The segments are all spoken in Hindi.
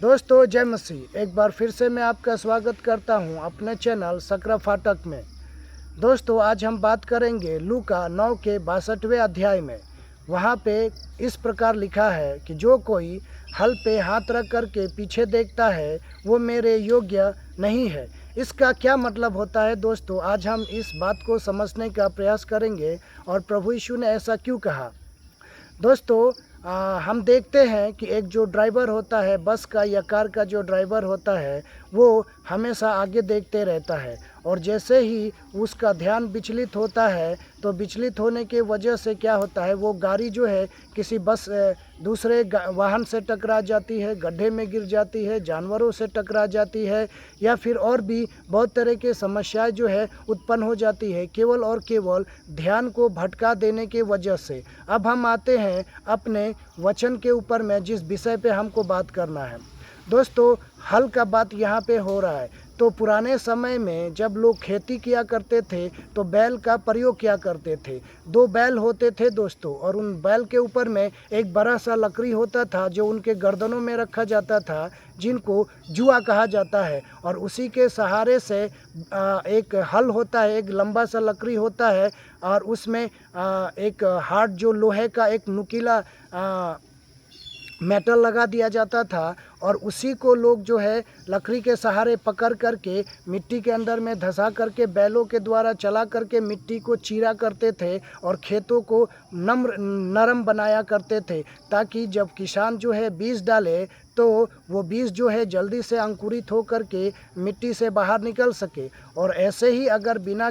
दोस्तों जय मसीह। एक बार फिर से मैं आपका स्वागत करता हूं अपने चैनल सकरा फाटक में। दोस्तों आज हम बात करेंगे लूका 9 के 62वें अध्याय में। वहां पे इस प्रकार लिखा है कि जो कोई हल पे हाथ रख करके पीछे देखता है वो मेरे योग्य नहीं है। इसका क्या मतलब होता है दोस्तों, आज हम इस बात को समझने का प्रयास करेंगे और प्रभु यीशु ने ऐसा क्यों कहा। दोस्तों हम देखते हैं कि एक जो ड्राइवर होता है बस का या कार का, जो ड्राइवर होता है वो हमेशा आगे देखते रहता है और जैसे ही उसका ध्यान विचलित होता है तो विचलित होने के वजह से क्या होता है, वो गाड़ी जो है किसी दूसरे वाहन से टकरा जाती है, गड्ढे में गिर जाती है, जानवरों से टकरा जाती है या फिर और भी बहुत तरह के समस्याएं जो है उत्पन्न हो जाती है, केवल और केवल ध्यान को भटका देने के वजह से। अब हम आते हैं अपने वचन के ऊपर में, जिस विषय पे हमको बात करना है। दोस्तों हल का बात यहाँ पे हो रहा है। तो पुराने समय में जब लोग खेती किया करते थे तो बैल का प्रयोग किया करते थे। 2 बैल होते थे दोस्तों, और उन बैल के ऊपर में एक बड़ा सा लकड़ी होता था जो उनके गर्दनों में रखा जाता था, जिनको जुआ कहा जाता है। और उसी के सहारे से एक हल होता है, एक लंबा सा लकड़ी होता है और उसमें एक हार्ड जो लोहे का एक नुकीला मेटल लगा दिया जाता था और उसी को लोग जो है लकड़ी के सहारे पकड़ करके मिट्टी के अंदर में धंसा करके बैलों के द्वारा चला करके मिट्टी को चीरा करते थे और खेतों को नरम बनाया करते थे, ताकि जब किसान जो है बीज डाले तो वो बीज जो है जल्दी से अंकुरित हो करके मिट्टी से बाहर निकल सके। और ऐसे ही अगर बिना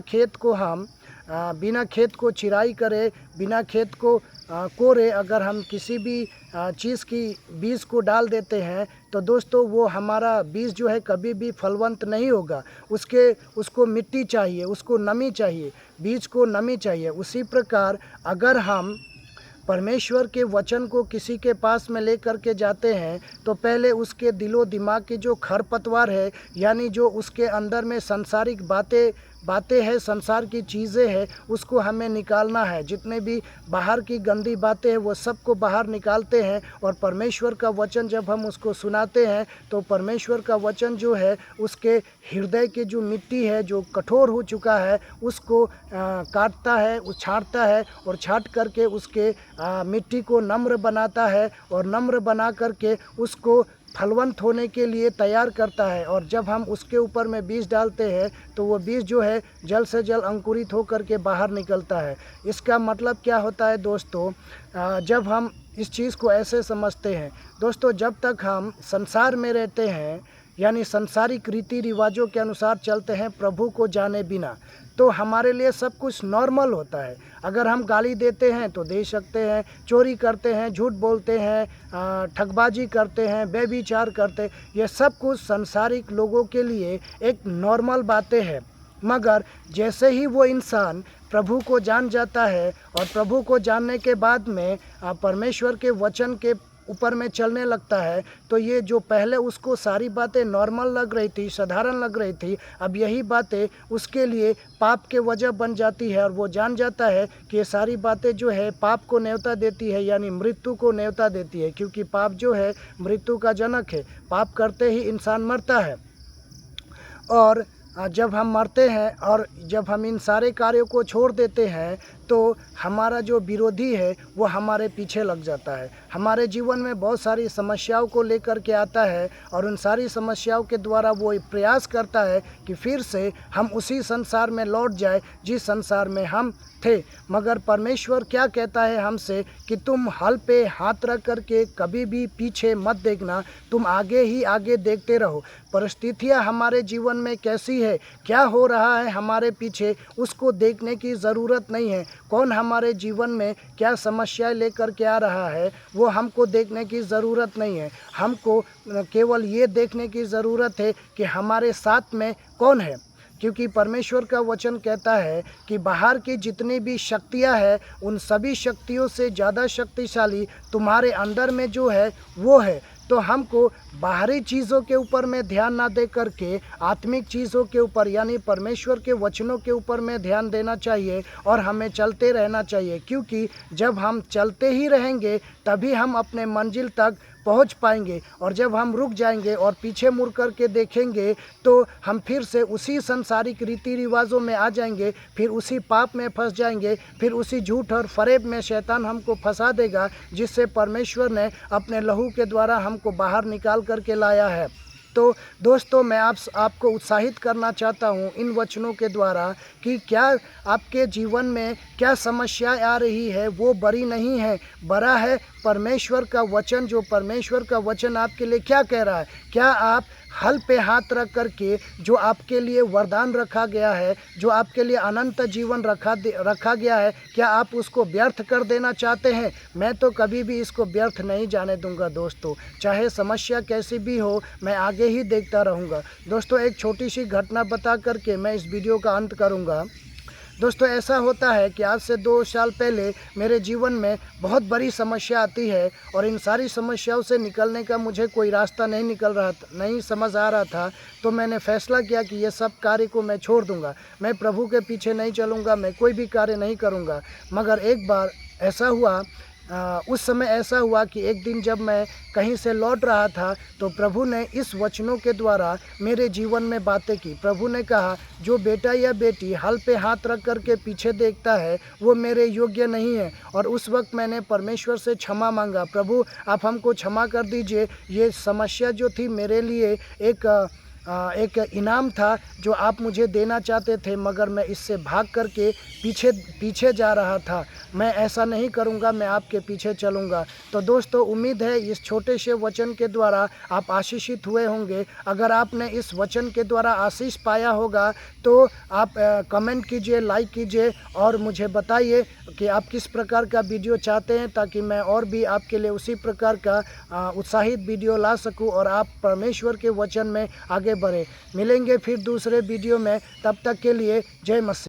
खेत को चिराई करे, बिना खेत को कोरे अगर हम किसी भी चीज़ की बीज को डाल देते हैं तो दोस्तों वो हमारा बीज जो है कभी भी फलवंत नहीं होगा। उसको मिट्टी चाहिए, उसको नमी चाहिए, बीज को नमी चाहिए। उसी प्रकार अगर हम परमेश्वर के वचन को किसी के पास में ले करके जाते हैं तो पहले उसके दिलो दिमाग की जो खरपतवार है, यानी जो उसके अंदर में सांसारिक बातें हैं, संसार की चीज़ें हैं, उसको हमें निकालना है। जितने भी बाहर की गंदी बातें हैं वो सबको बाहर निकालते हैं और परमेश्वर का वचन जब हम उसको सुनाते हैं तो परमेश्वर का वचन जो है उसके हृदय की जो मिट्टी है, जो कठोर हो चुका है, उसको काटता है, छाँटता है और छाँट करके उसके मिट्टी को नम्र बनाता है और नम्र बना करके उसको फलवंत होने के लिए तैयार करता है। और जब हम उसके ऊपर में बीज डालते हैं तो वो बीज जो है जल्द से जल्द अंकुरित होकर के बाहर निकलता है। इसका मतलब क्या होता है दोस्तों, जब हम इस चीज़ को ऐसे समझते हैं दोस्तों, जब तक हम संसार में रहते हैं यानी संसारिक रीति रिवाजों के अनुसार चलते हैं प्रभु को जाने बिना, तो हमारे लिए सब कुछ नॉर्मल होता है। अगर हम गाली देते हैं तो दे सकते हैं, चोरी करते हैं, झूठ बोलते हैं, ठगबाजी करते हैं, व्यभिचार करते हैं, ये सब कुछ संसारिक लोगों के लिए एक नॉर्मल बातें हैं। मगर जैसे ही वो इंसान प्रभु को जान जाता है और प्रभु को जानने के बाद में परमेश्वर के वचन के ऊपर में चलने लगता है, तो ये जो पहले उसको सारी बातें नॉर्मल लग रही थी, साधारण लग रही थी, अब यही बातें उसके लिए पाप के वजह बन जाती है। और वो जान जाता है कि ये सारी बातें जो है पाप को न्योता देती है, यानी मृत्यु को न्योता देती है, क्योंकि पाप जो है मृत्यु का जनक है। पाप करते ही इंसान मरता है और जब हम मरते हैं और जब हम इन सारे कार्यों को छोड़ देते हैं तो हमारा जो विरोधी है वो हमारे पीछे लग जाता है, हमारे जीवन में बहुत सारी समस्याओं को लेकर के आता है और उन सारी समस्याओं के द्वारा वो प्रयास करता है कि फिर से हम उसी संसार में लौट जाए जिस संसार में हम थे। मगर परमेश्वर क्या कहता है हमसे कि तुम हल पे हाथ रख करके कभी भी पीछे मत देखना, तुम आगे ही आगे देखते रहो। परिस्थितियाँ हमारे जीवन में कैसी है, क्या हो रहा है हमारे पीछे, उसको देखने की ज़रूरत नहीं है। कौन हमारे जीवन में क्या समस्याएं लेकर के आ रहा है वो हमको देखने की ज़रूरत नहीं है। हमको केवल ये देखने की ज़रूरत है कि हमारे साथ में कौन है, क्योंकि परमेश्वर का वचन कहता है कि बाहर की जितनी भी शक्तियां हैं उन सभी शक्तियों से ज़्यादा शक्तिशाली तुम्हारे अंदर में जो है वो है। तो हमको बाहरी चीज़ों के ऊपर में ध्यान ना दे करके आत्मिक चीज़ों के ऊपर यानी परमेश्वर के वचनों के ऊपर में ध्यान देना चाहिए और हमें चलते रहना चाहिए, क्योंकि जब हम चलते ही रहेंगे तभी हम अपने मंजिल तक पहुंच पाएंगे। और जब हम रुक जाएंगे और पीछे मुड़ कर के देखेंगे तो हम फिर से उसी संसारिक रीति रिवाजों में आ जाएंगे, फिर उसी पाप में फंस जाएंगे, फिर उसी झूठ और फरेब में शैतान हमको फंसा देगा, जिससे परमेश्वर ने अपने लहू के द्वारा हमको बाहर निकाल करके लाया है। तो दोस्तों, मैं आपको उत्साहित करना चाहता हूँ इन वचनों के द्वारा कि क्या आपके जीवन में क्या समस्या आ रही है, वो बड़ी नहीं है, बड़ा है परमेश्वर का वचन। जो परमेश्वर का वचन आपके लिए क्या कह रहा है, क्या आप हल पे हाथ रख करके जो आपके लिए वरदान रखा गया है, जो आपके लिए अनंत जीवन रखा गया है, क्या आप उसको व्यर्थ कर देना चाहते हैं? मैं तो कभी भी इसको व्यर्थ नहीं जाने दूंगा दोस्तों। चाहे समस्या कैसी भी हो, मैं आगे ही देखता रहूँगा। दोस्तों, एक छोटी सी घटना बता करके मैं इस वीडियो का अंत करूँगा। दोस्तों, ऐसा होता है कि आज से 2 साल पहले मेरे जीवन में बहुत बड़ी समस्या आती है और इन सारी समस्याओं से निकलने का मुझे कोई रास्ता नहीं समझ आ रहा था। तो मैंने फैसला किया कि ये सब कार्य को मैं छोड़ दूंगा, मैं प्रभु के पीछे नहीं चलूँगा, मैं कोई भी कार्य नहीं करूँगा। मगर एक बार ऐसा हुआ, उस समय ऐसा हुआ कि एक दिन जब मैं कहीं से लौट रहा था तो प्रभु ने इस वचनों के द्वारा मेरे जीवन में बातें की। प्रभु ने कहा, जो बेटा या बेटी हल पे हाथ रख कर के पीछे देखता है वो मेरे योग्य नहीं है। और उस वक्त मैंने परमेश्वर से क्षमा मांगा, प्रभु आप हमको क्षमा कर दीजिए, ये समस्या जो थी मेरे लिए एक इनाम था जो आप मुझे देना चाहते थे, मगर मैं इससे भाग करके पीछे जा रहा था। मैं ऐसा नहीं करूंगा, मैं आपके पीछे चलूंगा। तो दोस्तों, उम्मीद है इस छोटे से वचन के द्वारा आप आशीषित हुए होंगे। अगर आपने इस वचन के द्वारा आशीष पाया होगा तो आप कमेंट कीजिए, लाइक कीजिए और मुझे बताइए कि आप किस प्रकार का वीडियो चाहते हैं, ताकि मैं और भी आपके लिए उसी प्रकार का उत्साहित वीडियो ला सकूं और आप परमेश्वर के वचन में आगे बढ़े। मिलेंगे फिर दूसरे वीडियो में, तब तक के लिए जय मसीह।